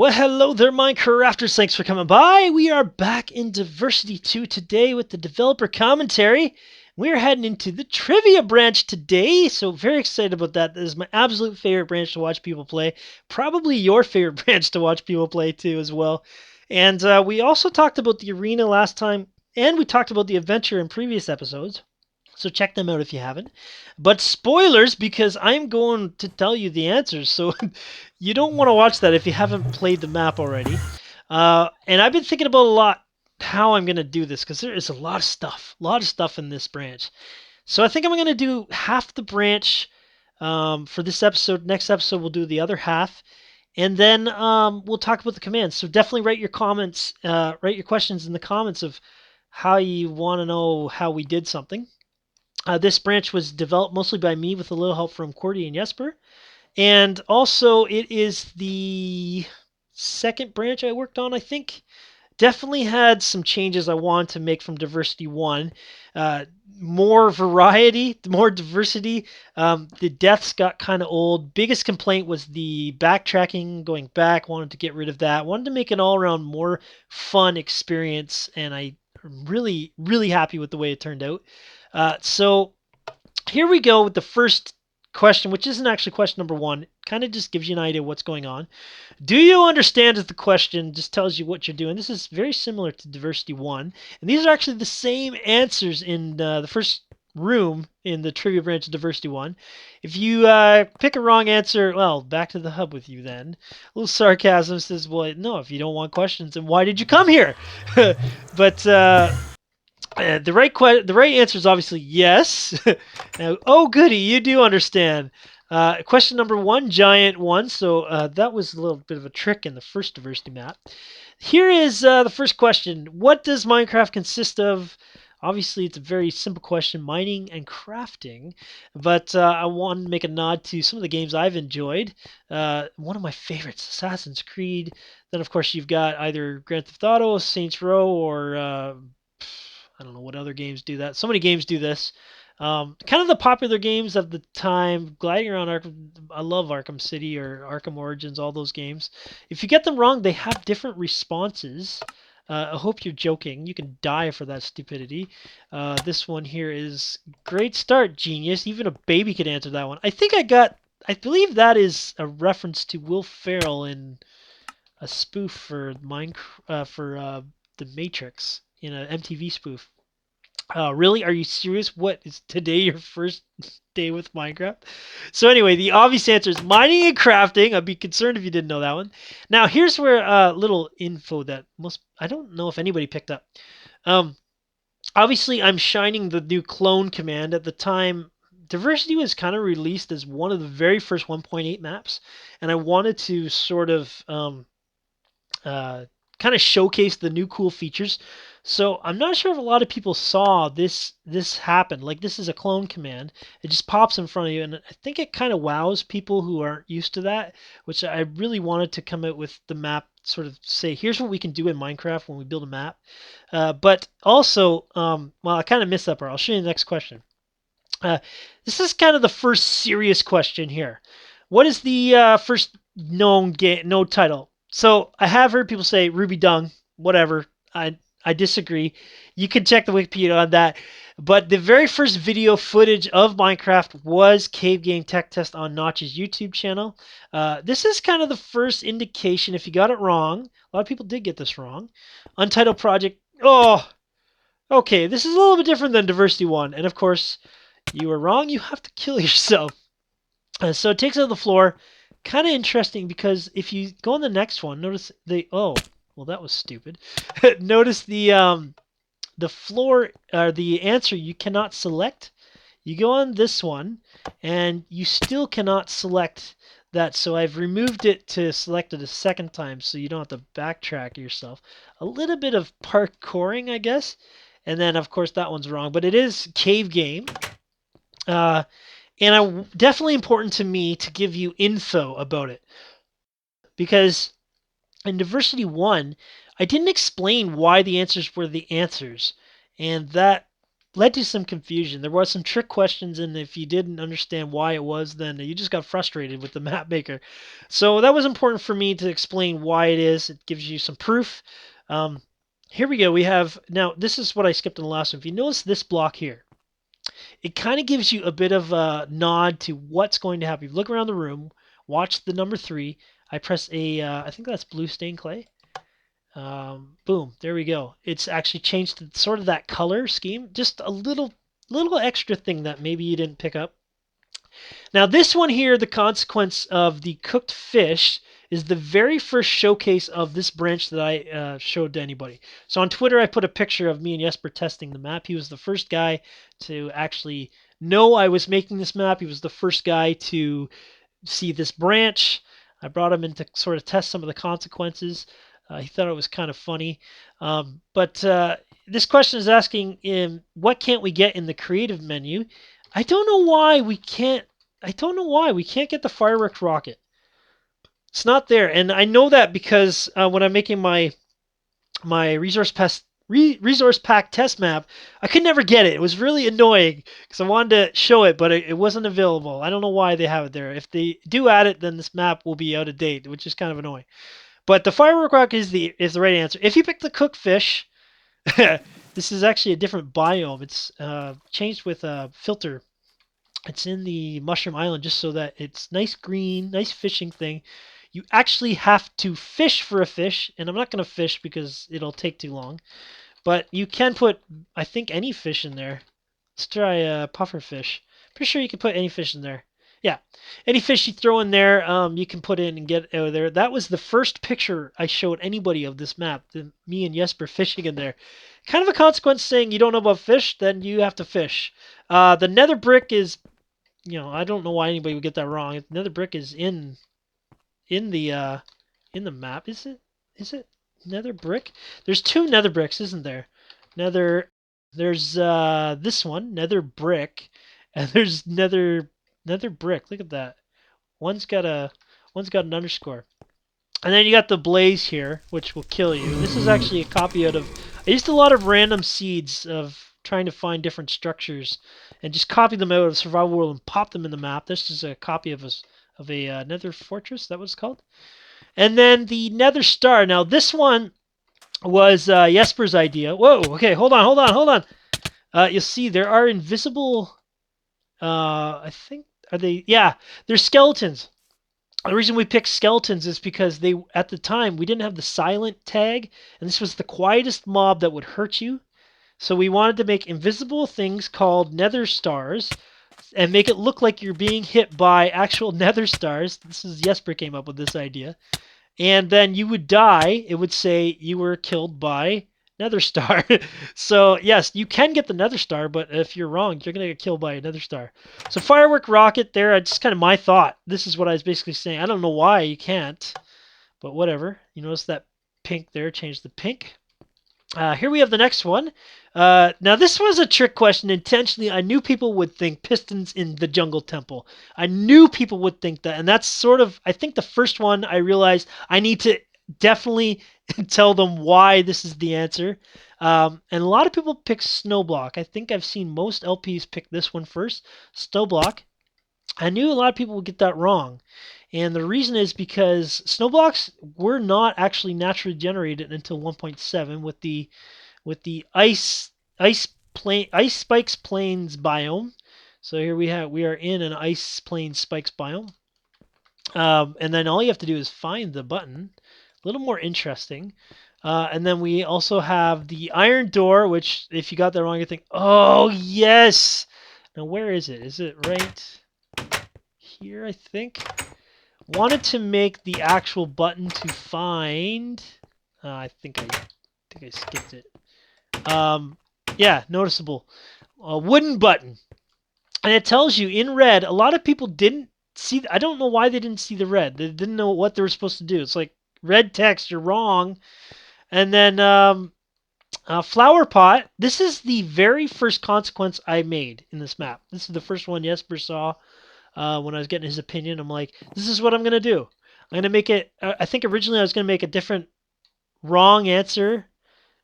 Well, hello there, Minecrafters. Thanks for coming by. We are back in Diversity 2 today with the developer commentary. We're heading into the trivia branch today, so very excited about that. This is my absolute favorite branch to watch people play. Probably your favorite branch to watch people play too, as well. And we also talked about the arena last time, and we talked about the adventure in previous episodes. So check them out if you haven't. But spoilers, because I'm going to tell you the answers. So you don't want to watch that if you haven't played the map already. And I've been thinking about a lot how I'm going to do this because there is a lot of stuff in this branch. So I think I'm going to do half the branch for this episode. Next episode, we'll do the other half. And then we'll talk about the commands. So definitely write your comments, write your questions in the comments of how you want to know how we did something. This branch was developed mostly by me with a little help from Cordy and Jesper. And also, it is the second branch I worked on, I think. Definitely had some changes I wanted to make from Diversity 1. More variety, more diversity. The deaths got kind of old. Biggest complaint was the backtracking, going back. Wanted to get rid of that. Wanted to make an all around more fun experience, and I'm really, really happy with the way it turned out. So here we go with the first question, which isn't actually question number one. Kind of just gives you an idea what's going on. Do you understand is the question, just tells you what you're doing. This is very similar to Diversity 1. And these are actually the same answers in the first room in the trivia branch of Diversity 1. If you pick a wrong answer, well, back to the hub with you then. A little sarcasm says, well, no, if you don't want questions, then why did you come here? But the right answer is obviously yes. Now, oh, goody, you do understand. Question number one, giant one. So that was a little bit of a trick in the first diversity map. Here is the first question. What does Minecraft consist of? Obviously, it's a very simple question, mining and crafting. But I want to make a nod to some of the games I've enjoyed. One of my favorites, Assassin's Creed. Then, of course, you've got either Grand Theft Auto, Saints Row, or I don't know what other games do that. So many games do this. Kind of the popular games of the time, gliding around Arkham. I love Arkham City or Arkham Origins, all those games. If you get them wrong, they have different responses. I hope you're joking. You can die for that stupidity. This one here is great start, genius. Even a baby could answer that one. I believe that is a reference to Will Ferrell in a spoof for the Matrix in an MTV spoof. Really? Are you serious? What is today your first day with Minecraft? So anyway, the obvious answer is mining and crafting. I'd be concerned if you didn't know that one. Now here's where little info that most I don't know if anybody picked up. Um, Obviously I'm shining the new clone command at the time. Diversity was kind of released as one of the very first 1.8 maps, and I wanted to sort of uh, kind of showcase the new cool features. So I'm not sure if a lot of people saw this happen. Like this is a clone command. It just pops in front of you, and I think it kind of wows people who aren't used to that. Which I really wanted to come out with the map, sort of say, here's what we can do in Minecraft when we build a map. But also, well, I kind of missed that part. I'll show you the next question. This is kind of the first serious question here. What is the first known title? So I have heard people say Ruby Dung, whatever. I disagree. You can check the Wikipedia on that. But the very first video footage of Minecraft was Cave Game Tech Test on Notch's YouTube channel. This is kind of the first indication. If you got it wrong, a lot of people did get this wrong. Untitled Project. Oh, okay. This is a little bit different than Diversity 1. And of course, you were wrong. You have to kill yourself. So it takes out the floor. Kind of interesting because if you go on the next one, notice oh, well that was stupid. Notice the floor the answer you cannot select. You go on this one and you still cannot select that. So I've removed it to select it a second time so you don't have to backtrack yourself. A little bit of parkouring, I guess. And then of course that one's wrong, but it is cave game. And definitely important to me to give you info about it because in Diversity 1, I didn't explain why the answers were the answers. And that led to some confusion. There was some trick questions, and if you didn't understand why it was, then you just got frustrated with the map maker. So that was important for me to explain why it is. It gives you some proof. Um, Here we go. We have now. This is what I skipped in the last one. If you notice this block here, it kind of gives you a bit of a nod to what's going to happen. If you look around the room, watch the number 3. I press a, I think that's blue stained clay. Boom, there we go. It's actually changed to sort of that color scheme. Just a little extra thing that maybe you didn't pick up. Now this one here, the consequence of the cooked fish, is the very first showcase of this branch that I showed to anybody. So on Twitter, I put a picture of me and Jesper testing the map. He was the first guy to actually know I was making this map. He was the first guy to see this branch. I brought him in to sort of test some of the consequences. He thought it was kind of funny. But this question is asking, what can't we get in the creative menu? I don't know why we can't. I don't know why we can't get the fireworks rocket. It's not there, and I know that because when I'm making my resource pack test map, I could never get it. It was really annoying because I wanted to show it, but it wasn't available. I don't know why they have it there. If they do add it, then this map will be out of date, which is kind of annoying. But the firework rock is the right answer. If you pick the cooked fish, this is actually a different biome. It's changed with a filter. It's in the Mushroom Island just so that it's nice green, nice fishing thing. You actually have to fish for a fish, and I'm not going to fish because it'll take too long. But you can put, I think, any fish in there. Let's try a puffer fish. Pretty sure you can put any fish in there. Yeah, any fish you throw in there, you can put in and get out of there. That was the first picture I showed anybody of this map. Me and Jesper fishing in there. Kind of a consequence saying you don't know about fish, then you have to fish. The nether brick is, I don't know why anybody would get that wrong. Nether brick is in the in the map. Is it? Is it nether brick? There's 2 nether bricks, isn't there? Nether. There's this one, nether brick, and there's nether brick. Look at that. One's got a one's got an underscore. And then you got the blaze here, which will kill you. This is actually a copy out of. I used a lot of random seeds of trying to find different structures, and just copy them out of Survival World and pop them in the map. This is a copy of a Nether fortress. That was called. And then the Nether star. Now this one was Jesper's idea. Whoa. Okay. Hold on. You'll see there are invisible. I think are they? Yeah, they're skeletons. The reason we picked skeletons is because they at the time we didn't have the silent tag, and this was the quietest mob that would hurt you. So we wanted to make invisible things called nether stars and make it look like you're being hit by actual nether stars. This is Jesper came up with this idea. And then you would die. It would say you were killed by nether star. So yes, you can get the nether star, but if you're wrong, you're gonna get killed by a nether star. So firework rocket there, it's just kind of my thought. This is what I was basically saying. I don't know why you can't, but whatever. You notice that pink there, change the pink. Here we have the next one. Now this was a trick question intentionally. I knew people would think pistons in the jungle temple. I knew people would think that, and that's sort of I think the first one I realized I need to definitely tell them why this is the answer. And a lot of people pick Snowblock. I think I've seen most LPs pick this one first, Snowblock. I knew a lot of people would get that wrong. And the reason is because snowblocks were not actually naturally generated until 1.7 with the ice spikes plains biome. So here we are in an ice plains spikes biome. And then all you have to do is find the button. A little more interesting. And then we also have the iron door, which if you got that wrong, you think, oh yes. Now where is it? Is it right here? I think. Wanted to make the actual button to find. I think I skipped it. Yeah, noticeable. A wooden button, and it tells you in red. A lot of people didn't see. I don't know why they didn't see the red. They didn't know what they were supposed to do. It's like red text. You're wrong. And then flower pot. This is the very first consequence I made in this map. This is the first one Jesper saw. When I was getting his opinion, I'm like, this is what I'm going to do. I'm going to make it, I think originally I was going to make a different wrong answer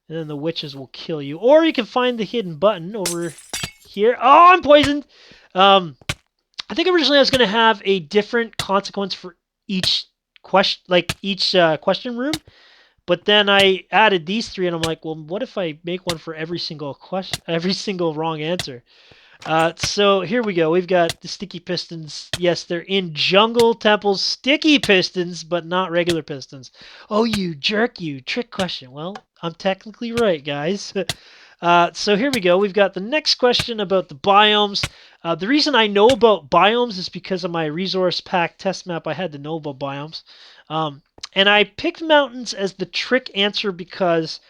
and then the witches will kill you. Or you can find the hidden button over here. Oh, I'm poisoned! I think originally I was going to have a different consequence for each question, question room. But then I added these three, and I'm like, well, what if I make one for every single question, every single wrong answer? So here we go. We've got the sticky pistons. Yes, they're in Jungle Temple's sticky pistons, but not regular pistons. Oh, you jerk, you trick question. Well, I'm technically right, guys. So here we go. We've got the next question about the biomes. The reason I know about biomes is because of my resource pack test map. I had to know about biomes. And I picked mountains as the trick answer because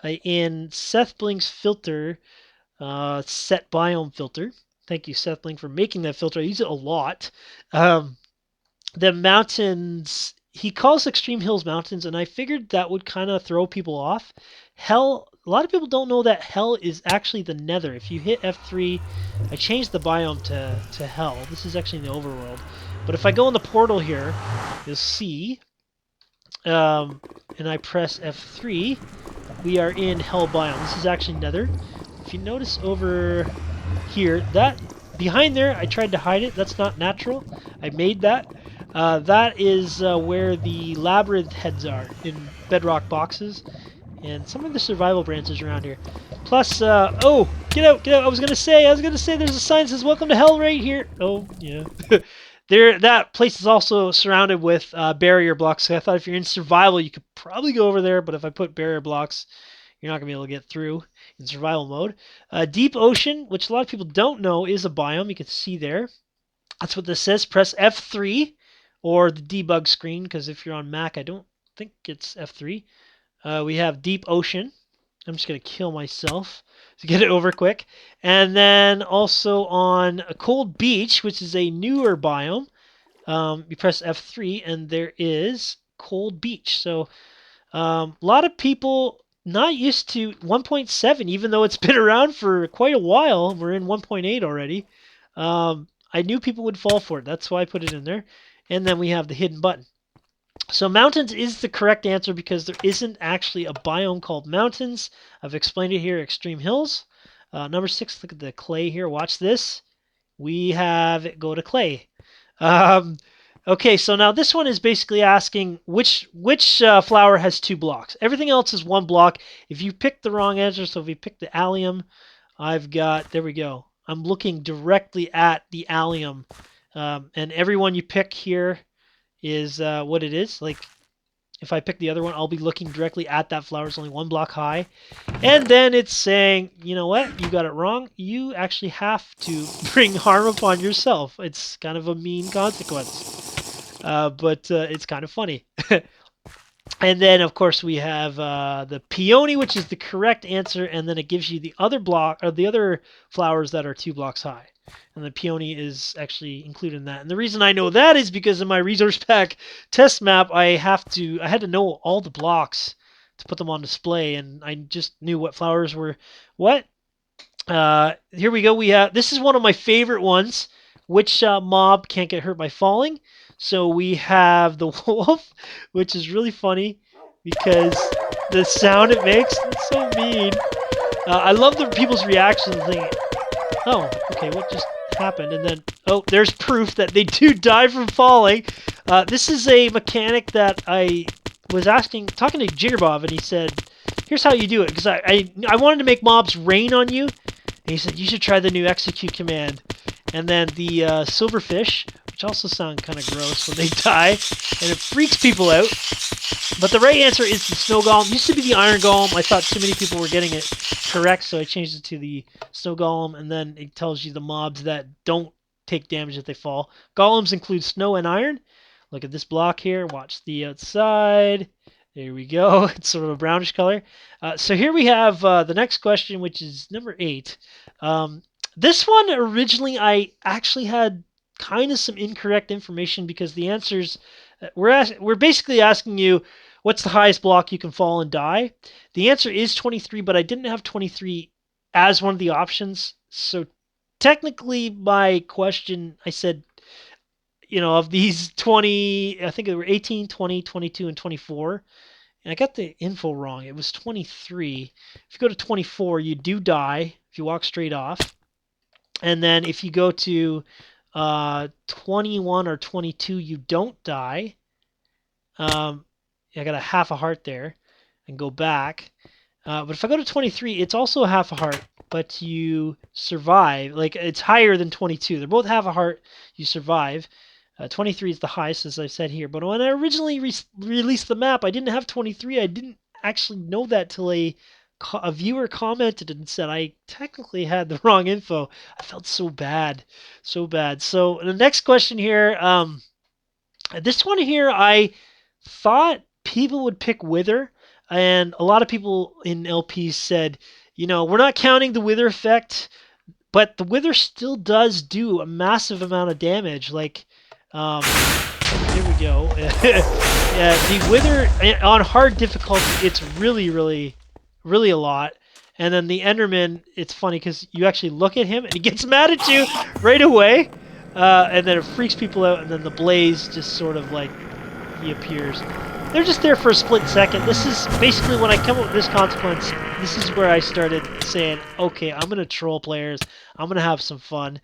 in Seth Blink's filter, set biome filter. Thank you, Seth Blink, for making that filter. I use it a lot. Um, the mountains, he calls extreme hills mountains, and I figured that would kind of throw people off. Hell, a lot of people don't know that hell is actually the nether. If you hit F3, I changed the biome to hell. This is actually in the overworld. But if I go in the portal here, you'll see, and I press F3, we are in hell biome. This is actually nether. If you notice over here, that behind there, I tried to hide it. That's not natural. I made that. That is where the labyrinth heads are in bedrock boxes, and some of the survival branches around here. Plus, oh, get out, get out! I was gonna say, there's a sign that says "Welcome to Hell" right here. Oh, yeah. There, that place is also surrounded with barrier blocks. So I thought if you're in survival, you could probably go over there. But if I put barrier blocks, you're not gonna be able to get through in survival mode. Deep ocean, which a lot of people don't know, is a biome. You can see there. That's what this says. Press F3 or the debug screen, because if you're on Mac, I don't think it's F3. We have deep ocean. I'm just gonna kill myself to get it over quick. And then also on a cold beach, which is a newer biome, you press F3 and there is cold beach. So a lot of people not used to 1.7, even though it's been around for quite a while. We're in 1.8 already. I knew people would fall for it. That's why I put it in there. And then we have the hidden button. So mountains is the correct answer because there isn't actually a biome called mountains. I've explained it here, extreme hills. Number 6, look at the clay here. Watch this. We have it go to clay. Um, okay, so now this one is basically asking which flower has 2 blocks. Everything else is 1 block. If you pick the wrong answer, so if you pick the allium, I've got, there we go. I'm looking directly at the allium. And every one you pick here is what it is. Like, if I pick the other one, I'll be looking directly at that flower. It's only 1 block high. And then it's saying, you know what? You got it wrong. You actually have to bring harm upon yourself. It's kind of a mean consequence. But it's kind of funny. And then, of course, we have the peony, which is the correct answer. And then it gives you the other block, or the other flowers that are 2 blocks high. And the peony is actually included in that. And the reason I know that is because in my resource pack test map, I had to know all the blocks to put them on display, and I just knew what flowers were what. Here we go. We have, this is one of my favorite ones. Which mob can't get hurt by falling? So we have the wolf, which is really funny because the sound it makes. It's so mean. I love the people's reactions. Thinking, oh, okay, what just happened? And then, oh, there's proof that they do die from falling. This is a mechanic that I was talking to Jiggerbob, and he said, here's how you do it. Because I wanted to make mobs rain on you. And he said, you should try the new execute command. And then the silverfish, which also sound kind of gross when they die, and it freaks people out. But the right answer is the snow golem. It used to be the iron golem. I thought too many people were getting it correct, so I changed it to the snow golem, and then it tells you the mobs that don't take damage if they fall. Golems include snow and iron. Look at this block here. Watch the outside. There we go. It's sort of a brownish color. So here we have the next question, which is number 8. This one, originally, I actually had kind of some incorrect information because the answers, we're basically asking you, what's the highest block you can fall and die? The answer is 23, but I didn't have 23 as one of the options. So technically, my question, I said, of these 20, I think there were 18, 20, 22, and 24. And I got the info wrong. It was 23. If you go to 24, you do die if you walk straight off. And then if you go to 21 or 22, you don't die. I got a half a heart there and go back. But if I go to 23, it's also a half a heart, but you survive. Like, it's higher than 22. They're both half a heart. You survive. 23 is the highest, as I said here. But when I originally released the map, I didn't have 23. I didn't actually know that till a viewer commented and said I technically had the wrong info. I felt so bad, so bad. So the next question here, this one here, I thought people would pick Wither, and a lot of people in LP said, we're not counting the Wither effect, but the Wither still does do a massive amount of damage. Like, here we go. Yeah, the Wither on hard difficulty, it's really, really, really a lot. And then the Enderman, it's funny because you actually look at him and he gets mad at you right away. And then it freaks people out, and then the Blaze just sort of like he appears. They're just there for a split second. This is basically when I come up with this consequence. This is where I started saying, okay, I'm gonna troll players. I'm gonna have some fun.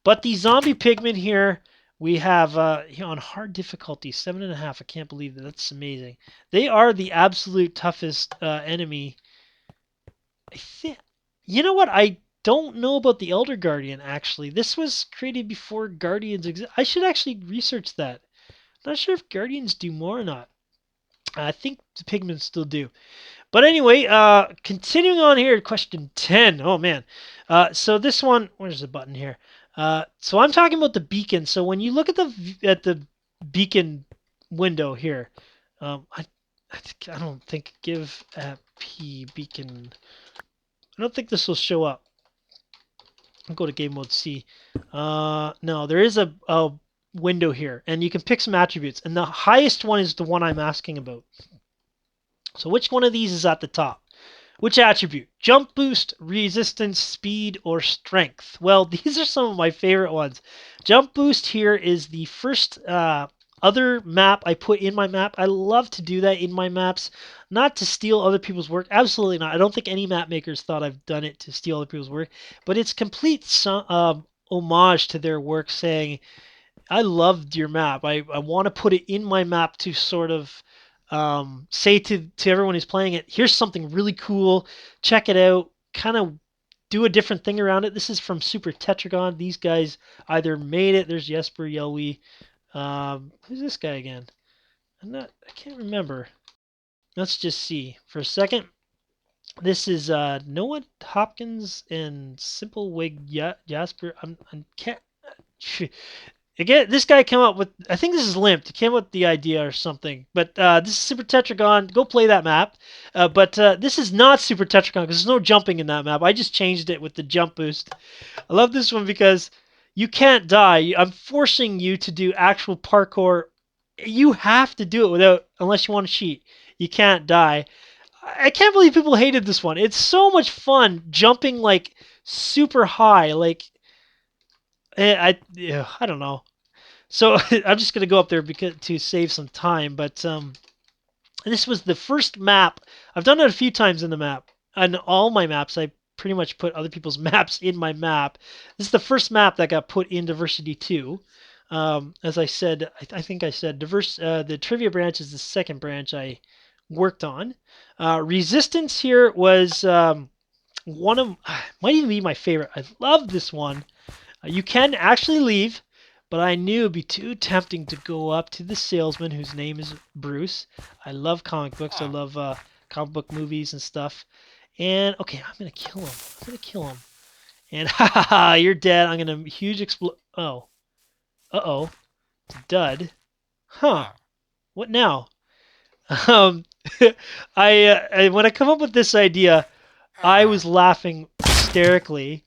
But the zombie pigmen here, we have on hard difficulty 7.5. I can't believe that. That's amazing. They are the absolute toughest enemy. I think. You know what? I don't know about the Elder Guardian actually. This was created before Guardians exist. I should actually research that. Not sure if Guardians do more or not. I think the pigmen still do. But anyway, continuing on here, question 10. Oh man. So this one, where's the button here? So I'm talking about the beacon. So when you look at the beacon window here, I don't think give at P beacon. I don't think this will show up. I'll go to game mode C. No, there is a window here, and you can pick some attributes, and the highest one is the one I'm asking about. So which one of these is at the top? Which attribute? Jump boost, resistance, speed, or strength? Well, these are some of my favorite ones. Jump boost here is the first other map I put in my map. I love to do that in my maps. Not to steal other people's work. Absolutely not. I don't think any map makers thought I've done it to steal other people's work. But it's complete homage to their work, saying, I loved your map. I want to put it in my map to sort of say to everyone who's playing it, here's something really cool. Check it out. Kind of do a different thing around it. This is from Super Tetragon. These guys either made it. There's Jesper Yelwy. Who's this guy again? I can't remember. Let's just see for a second. This is Noah Hopkins and Simple Wig Jasper. I can't. Again, this guy came up with, I think this is Limp. He came up with the idea or something. But this is Super Tetragon. Go play that map. But this is not Super Tetragon because there's no jumping in that map. I just changed it with the jump boost. I love this one because you can't die. I'm forcing you to do actual parkour. You have to do it unless you want to cheat. You can't die. I can't believe people hated this one. It's so much fun jumping like super high. Like, I don't know. So I'm just gonna go up there to save some time. But this was the first map. I've done it a few times in the map. On all my maps, I pretty much put other people's maps in my map. This is the first map that got put in Diversity 2. As I said, I think I said the trivia branch is the second branch I worked on. Resistance here was one of might even be my favorite. I love this one. You can actually leave, but I knew it'd be too tempting to go up to the salesman whose name is Bruce. I love comic books. I love comic book movies and stuff. And okay, I'm gonna kill him. I'm gonna kill him. And ha ha ha, you're dead. I'm gonna huge explode. Oh, uh-oh, it's a dud. Huh? What now? Um, when I come up with this idea, I was laughing hysterically.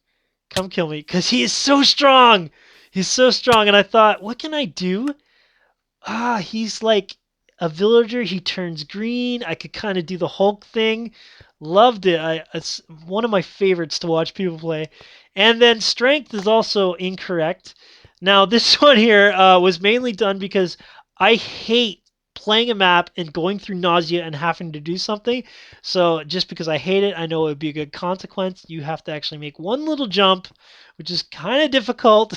Come kill me, because he is so strong. He's so strong, and I thought, what can I do? He's like a villager. He turns green. I could kind of do the Hulk thing. Loved it. It's one of my favorites to watch people play. And then strength is also incorrect. Now this one here was mainly done because I hate playing a map and going through nausea and having to do something. So just because I hate it, I know it would be a good consequence. You have to actually make one little jump, which is kind of difficult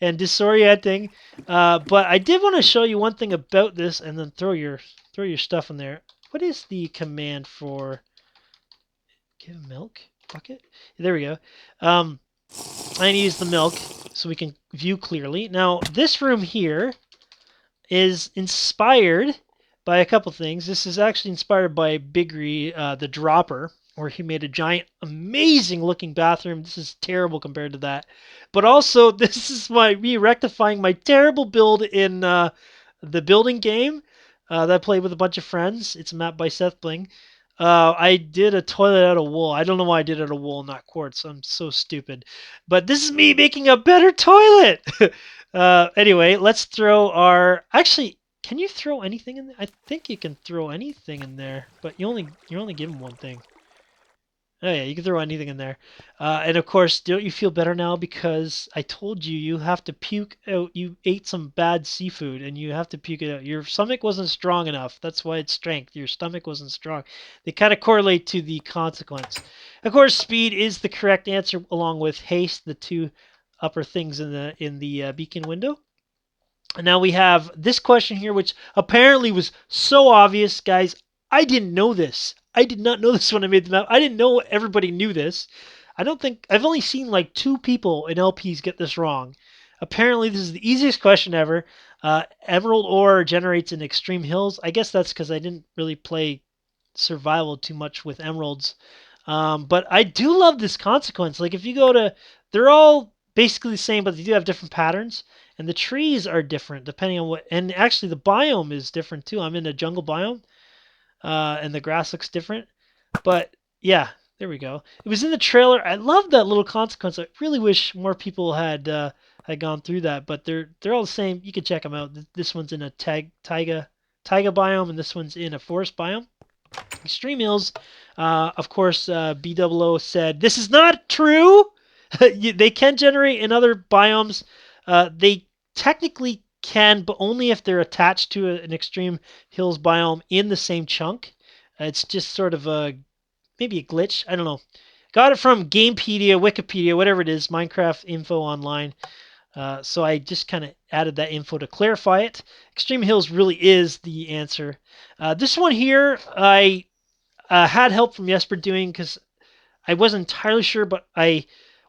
and disorienting. But I did want to show you one thing about this, and then throw your stuff in there. What is the command for give milk bucket? There we go. I need to use the milk so we can view clearly. Now this room here is inspired by a couple things. This is actually inspired by Bigry, the Dropper, where he made a giant, amazing looking bathroom. This is terrible compared to that. But also, this is me rectifying my terrible build in the building game that I played with a bunch of friends. It's a map by Seth Bling. I did a toilet out of wool. I don't know why I did it out of wool, not quartz. I'm so stupid. But this is me making a better toilet. Anyway, let's throw our. Actually, can you throw anything in there? I think you can throw anything in there, but you're only given one thing. Oh yeah, you can throw anything in there. And of course, don't you feel better now because I told you you have to puke out. You ate some bad seafood and you have to puke it out. Your stomach wasn't strong enough. That's why it's strength. Your stomach wasn't strong. They kind of correlate to the consequence. Of course, speed is the correct answer along with haste, the two upper things in the beacon window. And now we have this question here, which apparently was so obvious, guys. I didn't know this. I did not know this when I made the map. I didn't know everybody knew this. I don't think I've only seen like two people in LPs get this wrong. Apparently, this is the easiest question ever. Emerald ore generates in extreme hills. I guess that's because I didn't really play survival too much with emeralds. But I do love this consequence. Like if you go to, they're all basically the same, but they do have different patterns, and the trees are different depending on what. And actually, the biome is different too. I'm in a jungle biome, and the grass looks different. But yeah, there we go. It was in the trailer. I love that little consequence. I really wish more people had gone through that. But they're all the same. You can check them out. This one's in a taiga biome, and this one's in a forest biome. Extreme Hills, of course, BOO said this is not true. They can generate in other biomes. They technically can, but only if they're attached to an Extreme Hills biome in the same chunk. It's just sort of maybe a glitch. I don't know. Got it from Gamepedia, Wikipedia, whatever it is, Minecraft info online. So I just kind of added that info to clarify it. Extreme Hills really is the answer. This one here, I had help from Jesper doing because I wasn't entirely sure, but I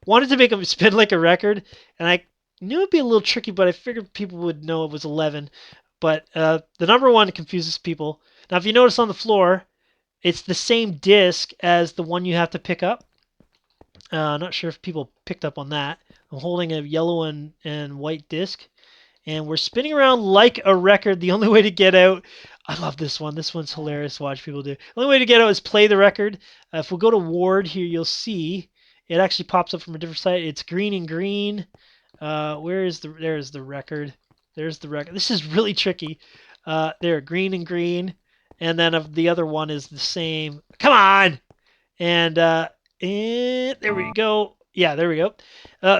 wanted to make him spin like a record, and I knew it'd be a little tricky, but I figured people would know it was 11. But the number one confuses people. Now, if you notice on the floor, it's the same disc as the one you have to pick up. Not sure if people picked up on that. I'm holding a yellow and white disc, and we're spinning around like a record. The only way to get out, I love this one. This one's hilarious to watch people do. The only way to get out is play the record. If we go to Ward here, you'll see it actually pops up from a different side. It's green and green. There's the record. There's the record. This is really tricky. There, green and green, and then the other one is the same. Come on, and there we go. Yeah, there we go.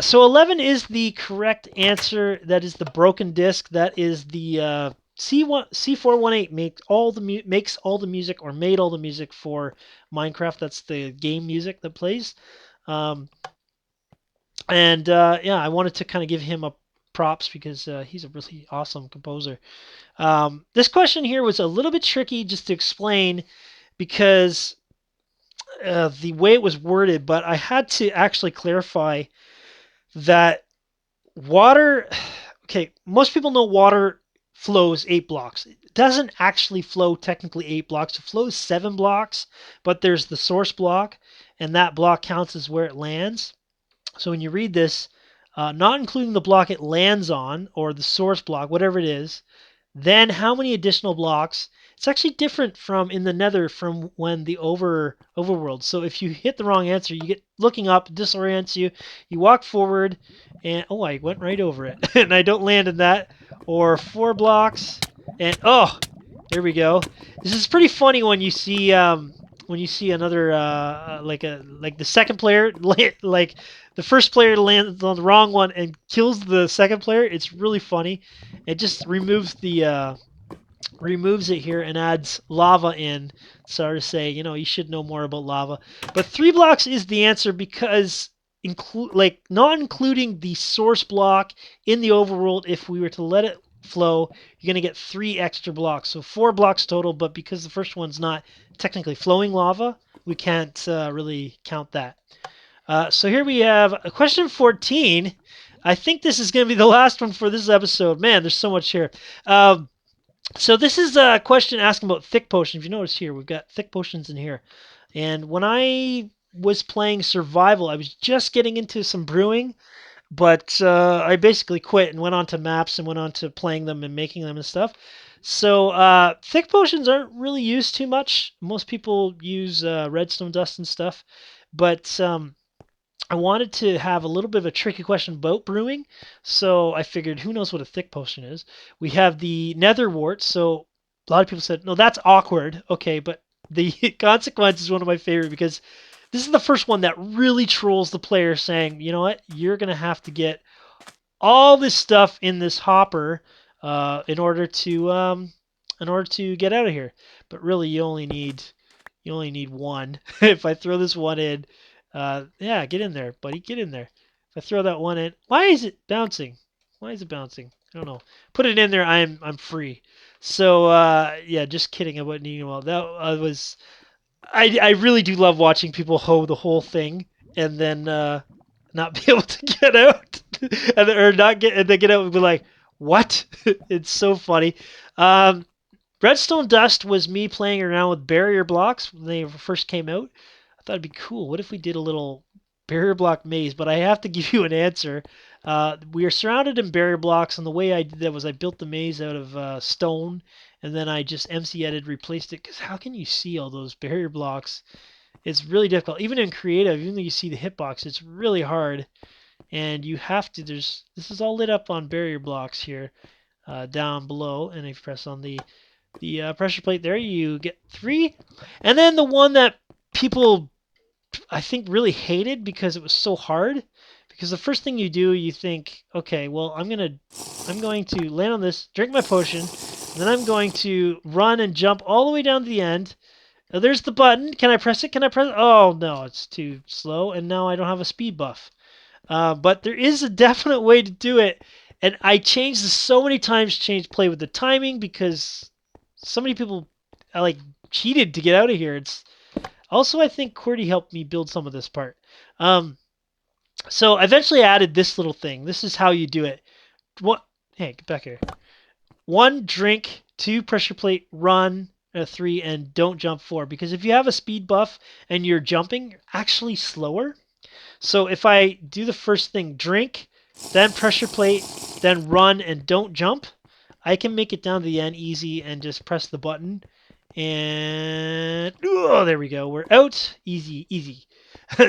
So 11 is the correct answer. That is the broken disc. That is the C418 makes all the music or made all the music for Minecraft. That's the game music that plays. Um, yeah, I wanted to kind of give him a props because he's a really awesome composer. This question here was a little bit tricky just to explain because the way it was worded, but I had to actually clarify that water. Okay, most people know water flows 8 blocks. It doesn't actually flow technically 8 blocks. It flows 7 blocks, but there's the source block, and that block counts as where it lands. So when you read this, not including the block it lands on or the source block, whatever it is, then how many additional blocks? It's actually different from in the Nether from when the overworld. So if you hit the wrong answer, you get looking up, disorients you. You walk forward, and oh, I went right over it, and I don't land in that. Or 4 blocks, and oh, there we go. This is pretty funny when you see another like the second player like the first player lands on the wrong one and kills the second player. It's really funny. It just removes removes it here and adds lava in. Sorry to say, you should know more about lava. But 3 blocks is the answer because not including the source block in the overworld, if we were to let it flow, you're going to get 3 extra blocks. So 4 blocks total, but because the first one's not technically flowing lava, we can't really count that. So here we have a question 14. I think this is going to be the last one for this episode. Man, there's so much here. So this is a question asking about thick potions. If you notice here, we've got thick potions in here. And when I was playing survival, I was just getting into some brewing, but I basically quit and went on to maps and went on to playing them and making them and stuff. So thick potions aren't really used too much. Most people use redstone dust and stuff, but I wanted to have a little bit of a tricky question about brewing, so I figured who knows what a thick potion is. We have the nether wart, so a lot of people said, no, that's awkward. Okay, but the consequence is one of my favorite because this is the first one that really trolls the player saying, you know what, you're going to have to get all this stuff in this hopper in order to get out of here. But really, you only need one. If I throw this one in, yeah, get in there, buddy, get in there. If I throw that one in, why is it bouncing? Why is it bouncing? I don't know. Put it in there. I'm free. So yeah, just kidding about needing well. That was I really do love watching people hoe the whole thing and then not be able to get out, or not get and then get out and be like, what? It's so funny. Um, Redstone Dust was me playing around with barrier blocks when they first came out. I thought it'd be cool. What if we did a little barrier block maze? But I have to give you an answer. We are surrounded in barrier blocks, and the way I did that was I built the maze out of stone, and then I just MC-edited, replaced it. Because how can you see all those barrier blocks? It's really difficult. Even in creative, even though you see the hitbox, it's really hard. And you have to. This is all lit up on barrier blocks here, down below, and if you press on the pressure plate there, you get 3. And then the one that people, I think, really hated because it was so hard. Because the first thing you do, you think, okay, well, I'm going to land on this, drink my potion, and then I'm going to run and jump all the way down to the end. Now, there's the button. Can I press it? Can I press it? Oh, no, it's too slow, and now I don't have a speed buff. But there is a definite way to do it, and I changed this so many times, play with the timing, because so many people like cheated to get out of here. It's also, I think QWERTY helped me build some of this part. Um, so I eventually added this little thing. This is how you do it. What? Hey, get back here. 1, drink. 2, pressure plate. Run. 3, and don't jump. 4. Because if you have a speed buff and you're jumping, you're actually slower. So if I do the first thing, drink, then pressure plate, then run, and don't jump, I can make it down to the end easy and just press the button. And oh, there we go. We're out. Easy, easy.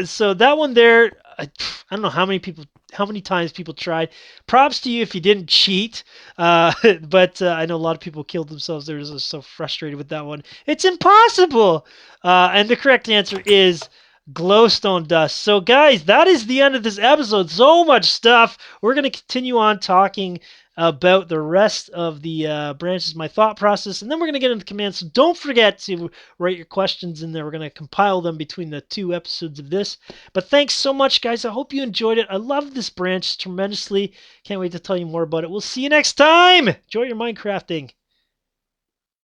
So that one there, I don't know how many times people tried. Props to you if you didn't cheat. But I know a lot of people killed themselves. They're just so frustrated with that one. It's impossible. And the correct answer is glowstone dust. So guys, that is the end of this episode. So much stuff. We're going to continue on talking about the rest of the branches, my thought process, and then we're going to get into commands. So don't forget to write your questions in there. We're going to compile them between the 2 episodes of this. But thanks so much, guys. I hope you enjoyed it. I love this branch tremendously. Can't wait to tell you more about it. We'll see you next time. Enjoy your Minecrafting.